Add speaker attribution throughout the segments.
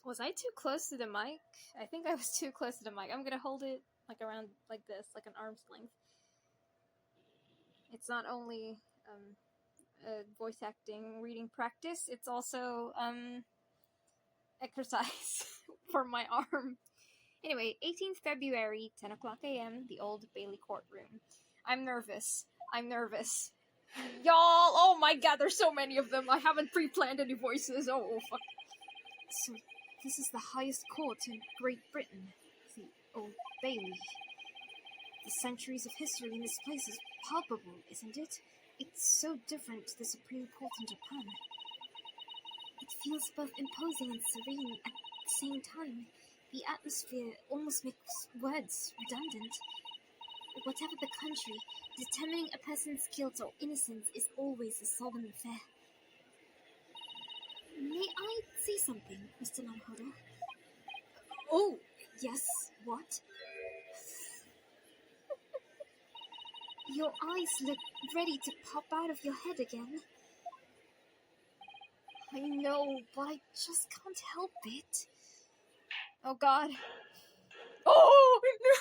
Speaker 1: Was I too close to the mic? I think I was too close to the mic. I'm gonna hold it like around like this, like an arm's length. It's not only voice acting reading practice, it's also exercise for my arm. Anyway, 18th February, 10 o'clock a.m., the Old Bailey courtroom. I'm nervous. Y'all, oh my god, there's so many of them. I haven't pre-planned any voices. Oh, fuck. So, this is the highest court in Great Britain, the Old Bailey. The centuries of history in this place is palpable, isn't it? It's so different to the Supreme Court in Japan. It feels both imposing and serene at the same time. The atmosphere almost makes words redundant. Whatever the country, determining a person's guilt or innocence is always a solemn affair. May I say something, Mr. Naruhodo? Oh, yes, what? Your eyes look ready to pop out of your head again. I know, but I just can't help it. Oh god. Oh! No.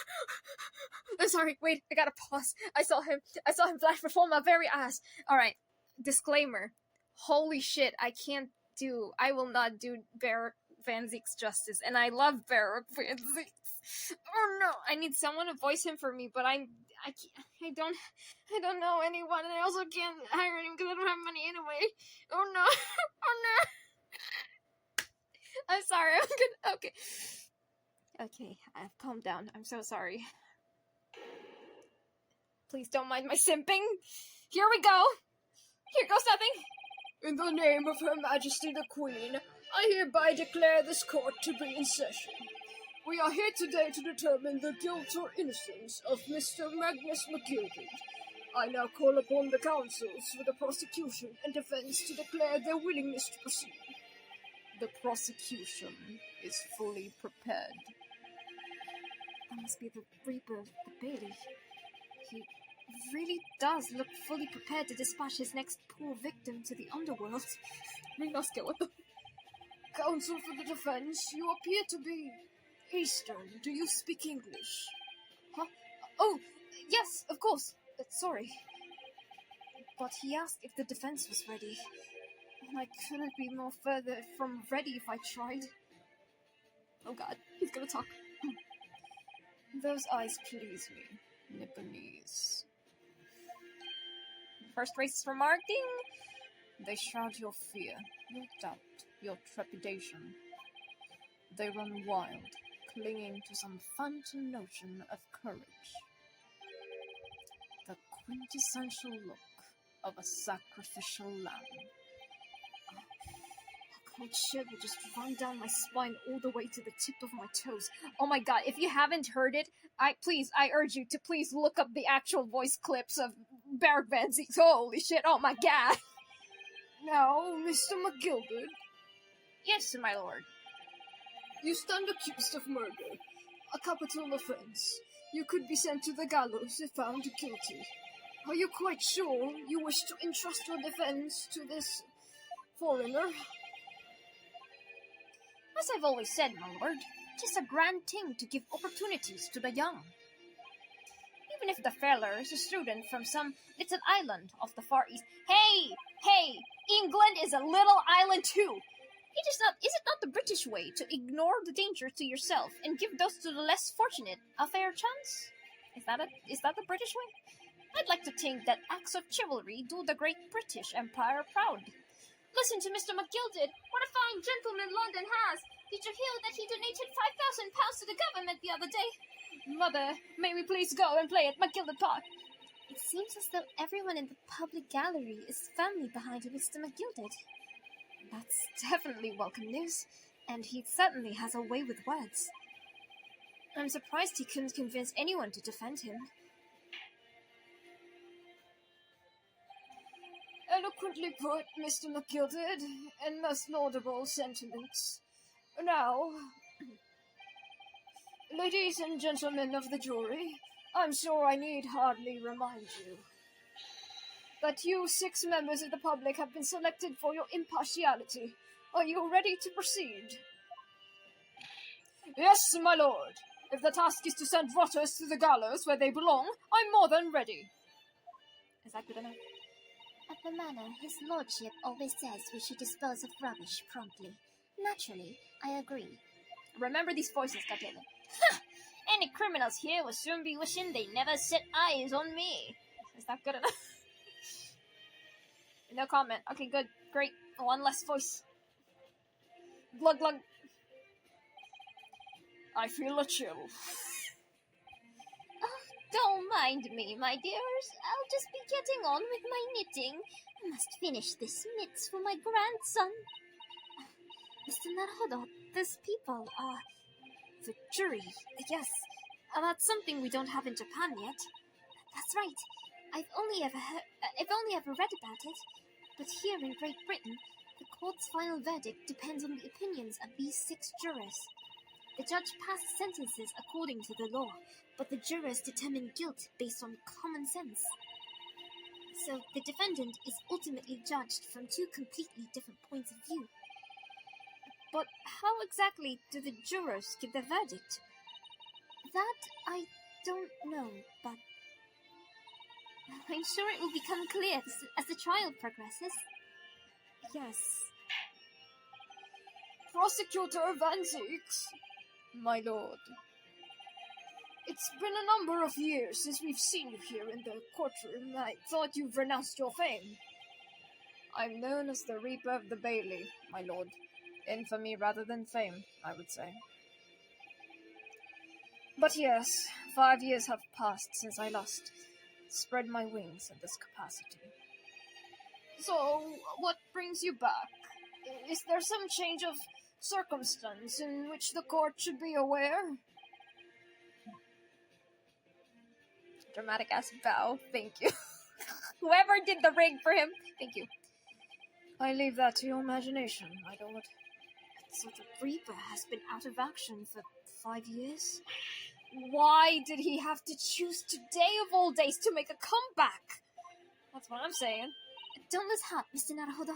Speaker 1: I'm sorry, wait, I gotta pause. I saw him flash before my very eyes. Alright, disclaimer. Holy shit, I will not do Barrack Van Zeek's justice, and I love Barrack Van Zeek. Oh no, I need someone to voice him for me, but I don't know anyone, and I also can't hire him because I don't have money anyway. Oh no, oh no. I'm sorry, Okay, I've calmed down. I'm so sorry. Please don't mind my simping. Here we go. Here goes nothing.
Speaker 2: In the name of Her Majesty the Queen, I hereby declare this court to be in session. We are here today to determine the guilt or innocence of Mr. Magnus McGilded. I now call upon the counsels for the prosecution and defense to declare their willingness to proceed.
Speaker 3: The prosecution is fully prepared.
Speaker 1: That must be the Reaper of the Bailey. He really does look fully prepared to dispatch his next poor victim to the underworld.
Speaker 2: What the... Counsel for the defense, you appear to be Eastern. Do you speak English?
Speaker 1: Huh? Oh, yes, of course. Sorry. But he asked if the defense was ready. And I couldn't be more further from ready if I tried. Oh god, he's gonna talk.
Speaker 3: Those eyes please me, Nipponese.
Speaker 1: First race remarking?
Speaker 3: They shroud your fear, your doubt, your trepidation. They run wild, clinging to some phantom notion of courage. The quintessential look of a sacrificial lamb.
Speaker 1: Cold shiver just run down my spine all the way to the tip of my toes. Oh my god, if you haven't heard it, I urge you to please look up the actual voice clips of Barrack Van Zeek. Holy shit, oh my god.
Speaker 2: Now, Mr. McGilded.
Speaker 1: Yes, my lord.
Speaker 2: You stand accused of murder, a capital offense. You could be sent to the gallows if found guilty. Are you quite sure you wish to entrust your defense to this foreigner?
Speaker 1: As I've always said, my lord, 'tis a grand thing to give opportunities to the young. Even if the fellow is a student from some little island off the Far East. Hey! England is a little island too! Is it not the British way to ignore the danger to yourself and give those to the less fortunate a fair chance? Is that the British way? I'd like to think that acts of chivalry do the great British Empire proud. Listen to Mr. McGilded. What a fine gentleman London has. Did you hear that he donated £5,000 to the government the other day? Mother, may we please go and play at McGilded Park? It seems as though everyone in the public gallery is firmly behind Mr. McGilded. That's definitely welcome news, and he certainly has a way with words. I'm surprised he couldn't convince anyone to defend him.
Speaker 2: Eloquently put, Mr. McGilded, and most laudable sentiments. Now, ladies and gentlemen of the jury, I'm sure I need hardly remind you that you 6 members of the public have been selected for your impartiality. Are you ready to proceed? Yes, my lord. If the task is to send rotters to the gallows where they belong, I'm more than ready.
Speaker 1: Is that good enough?
Speaker 4: At the manor, his lordship always says we should dispose of rubbish promptly. Naturally, I agree.
Speaker 1: Remember these voices, goddammit. Any criminals here will soon be wishing they never set eyes on me. Is that good enough? No comment. Okay, good. Great. One less voice. Glug glug.
Speaker 2: I feel a chill.
Speaker 1: Oh, don't mind me, my dears. I'll just be getting on with my knitting. I must finish this mitts for my grandson. Mr. Naruhodo, these people are the jury. Yes, that's something we don't have in Japan yet. That's right. I've only ever read about it. But here in Great Britain, the court's final verdict depends on the opinions of these 6 jurors. The judge passed sentences according to the law, but the jurors determine guilt based on common sense. So the defendant is ultimately judged from 2 completely different points of view. But how exactly do the jurors give their verdict? That I don't know, but I'm sure it will become clear as the trial progresses. Yes.
Speaker 2: Prosecutor Van Zieks,
Speaker 3: My lord.
Speaker 2: it's been a number of years since we've seen you here in the courtroom. I thought you've renounced your fame.
Speaker 3: I'm known as the Reaper of the Bailey, my lord. Infamy rather than fame, I would say. But yes, 5 years have passed since I last spread my wings in this capacity.
Speaker 2: So, what brings you back? Is there some change of circumstance in which the court should be aware?
Speaker 3: Dramatic ass bow, thank you. Whoever did the rig for him, thank you. I leave that to your imagination, my lord.
Speaker 1: So the Reaper has been out of action for 5 years?
Speaker 2: Why did he have to choose today of all days to make a comeback? That's what I'm saying.
Speaker 1: Don't lose heart, Mr. Naruhodo.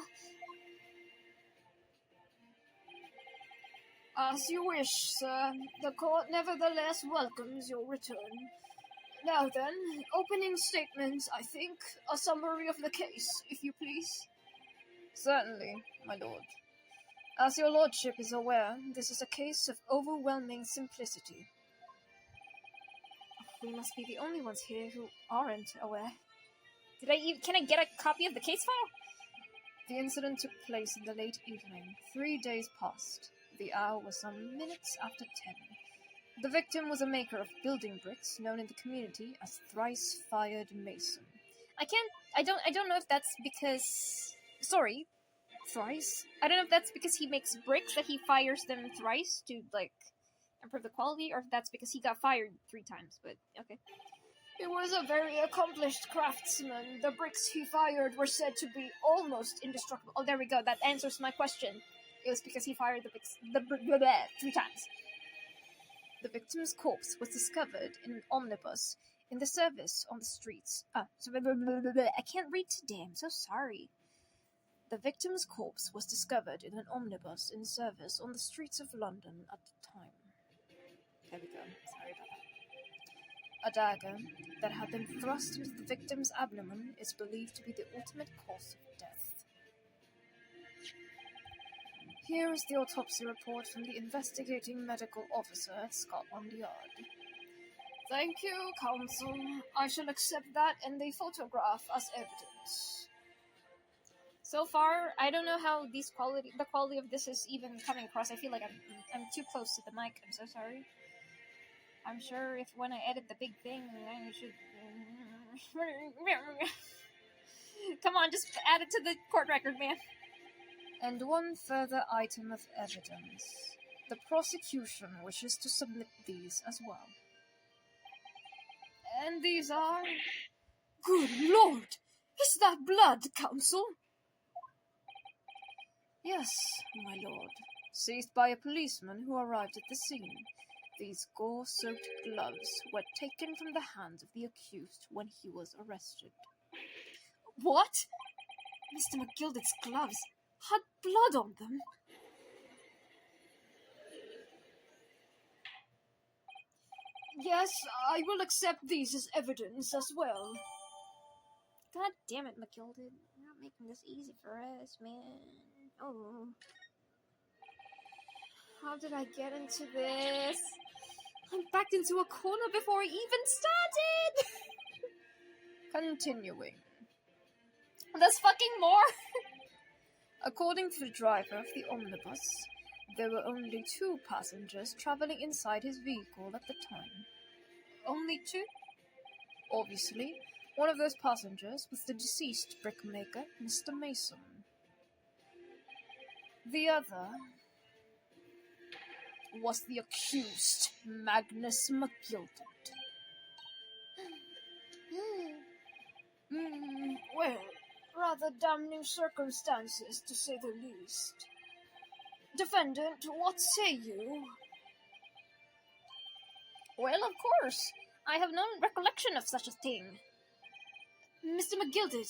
Speaker 2: As you wish, sir. The court nevertheless welcomes your return. Now then, opening statements, I think. A summary of the case, if you please.
Speaker 3: Certainly, my lord. As your lordship is aware, this is a case of overwhelming simplicity.
Speaker 1: We must be the only ones here who aren't aware. Can I get a copy of the case file?
Speaker 3: The incident took place in the late evening. 3 days passed. The hour was some minutes after 10. The victim was a maker of building bricks, known in the community as Thrice-Fired Mason.
Speaker 1: I don't know if that's because... Sorry. Thrice? I don't know if that's because he makes bricks that he fires them thrice to, improve the quality, or if that's because he got fired 3 times, but okay.
Speaker 2: He was a very accomplished craftsman. The bricks he fired were said to be almost indestructible.
Speaker 1: Oh, there we go. That answers my question. It was because he fired the bricks 3 times.
Speaker 3: The victim's corpse was discovered in an omnibus in the service on the streets.
Speaker 1: I can't read today. I'm so sorry.
Speaker 3: The victim's corpse was discovered in an omnibus in service on the streets of London at the time. There we go. Sorry about that. A dagger that had been thrust into the victim's abdomen is believed to be the ultimate cause of death. Here is the autopsy report from the investigating medical officer at Scotland Yard.
Speaker 2: Thank you, counsel. I shall accept that and the photograph as evidence.
Speaker 1: So far, I don't know how the quality of this is even coming across. I feel like I'm too close to the mic. I'm so sorry. I'm sure if when I edit the big thing, I should... Come on, just add it to the court record, man.
Speaker 3: And one further item of evidence. The prosecution wishes to submit these as well.
Speaker 2: And these are... Good Lord! Is that blood, counsel?
Speaker 3: Yes, my lord. Seized by a policeman who arrived at the scene. These gore-soaked gloves were taken from the hands of the accused when he was arrested.
Speaker 2: What? Mr. McGilder's gloves had blood on them? Yes, I will accept these as evidence as well.
Speaker 1: God damn it, McGilded. You're not making this easy for us, man. Oh. How did I get into this? I'm backed into a corner before I even started!
Speaker 3: Continuing.
Speaker 1: There's fucking more!
Speaker 3: According to the driver of the omnibus, there were only 2 passengers traveling inside his vehicle at the time. Only 2? Obviously, one of those passengers was the deceased brickmaker, Mr. Mason. The other was the accused, Magnus McGilded.
Speaker 2: Well, rather damning circumstances, to say the least. Defendant, what say you?
Speaker 1: Well, of course. I have no recollection of such a thing.
Speaker 2: Mr. McGilded.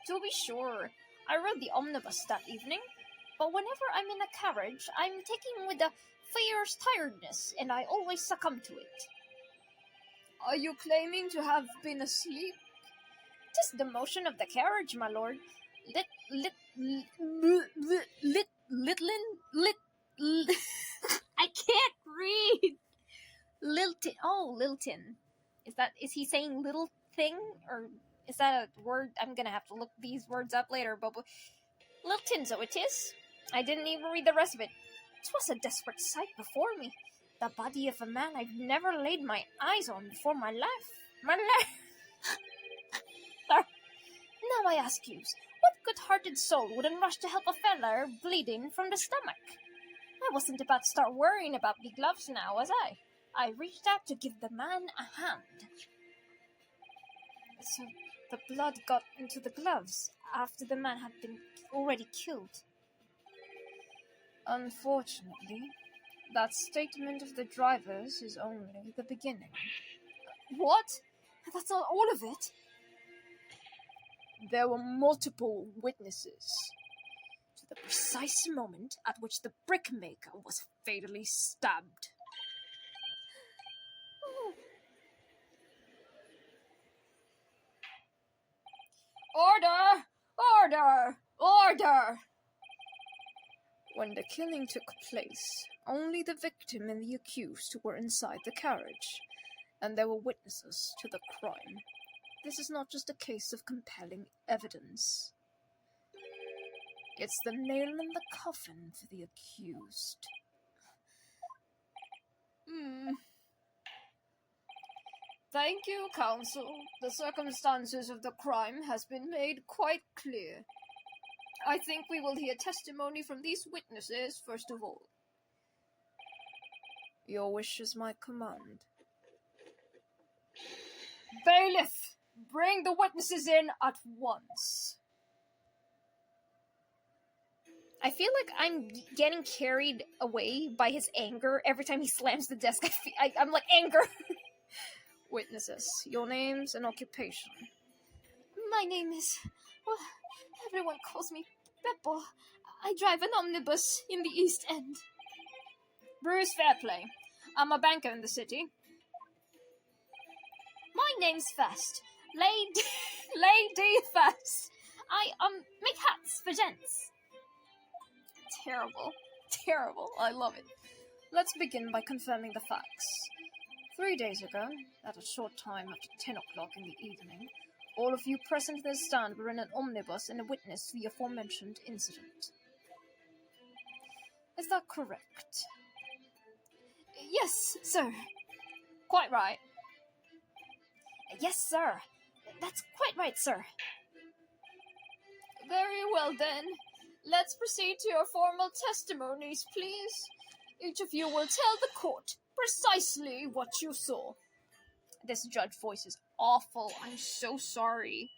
Speaker 1: To be sure, I rode the omnibus that evening, but whenever I'm in a carriage, I'm taken with a fierce tiredness, and I always succumb to it.
Speaker 2: Are you claiming to have been asleep?
Speaker 1: 'Tis the motion of the carriage, my lord. I can't read. Lilton. Is he saying little thing? Or is that a word? I'm gonna have to look these words up later, but Lilton, so it is. I didn't even read the rest of it. 'Twas a desperate sight before me. The body of a man I've never laid my eyes on before my life. Now I ask you, what good-hearted soul wouldn't rush to help a feller bleeding from the stomach? I wasn't about to start worrying about the gloves now, was I? I reached out to give the man a hand. So the blood got into the gloves after the man had been already killed.
Speaker 3: Unfortunately, that statement of the driver's is only the beginning.
Speaker 2: What? That's not all of it?
Speaker 3: There were multiple witnesses to the precise moment at which the brickmaker was fatally stabbed.
Speaker 2: Order! Order! Order!
Speaker 3: When the killing took place, only the victim and the accused were inside the carriage, and there were witnesses to the crime. This is not just a case of compelling evidence. It's the nail in the coffin for the accused.
Speaker 2: Thank you, counsel. The circumstances of the crime has been made quite clear. I think we will hear testimony from these witnesses first of all.
Speaker 3: Your wish is my command.
Speaker 2: Bailiff, bring the witnesses in at once.
Speaker 1: I feel like I'm getting carried away by his anger every time he slams the desk. I'm like, anger.
Speaker 3: Witnesses, your names and occupation.
Speaker 2: My name is... Well, everyone calls me Beppo. I drive an omnibus in the East End.
Speaker 1: Bruce Fairplay. I'm a banker in the city.
Speaker 2: My name's Fast. Lady Fast. I, make hats for gents.
Speaker 3: Terrible. I love it. Let's begin by confirming the facts. 3 days ago, at a short time after 10 o'clock in the evening, all of you present at the stand were in an omnibus and a witness to the aforementioned incident. Is that correct?
Speaker 2: Yes, sir.
Speaker 1: Quite right.
Speaker 2: Yes, sir. That's quite right, sir. Very well, then. Let's proceed to your formal testimonies, please. Each of you will tell the court precisely what you saw.
Speaker 1: This judge voice is awful. I'm so sorry.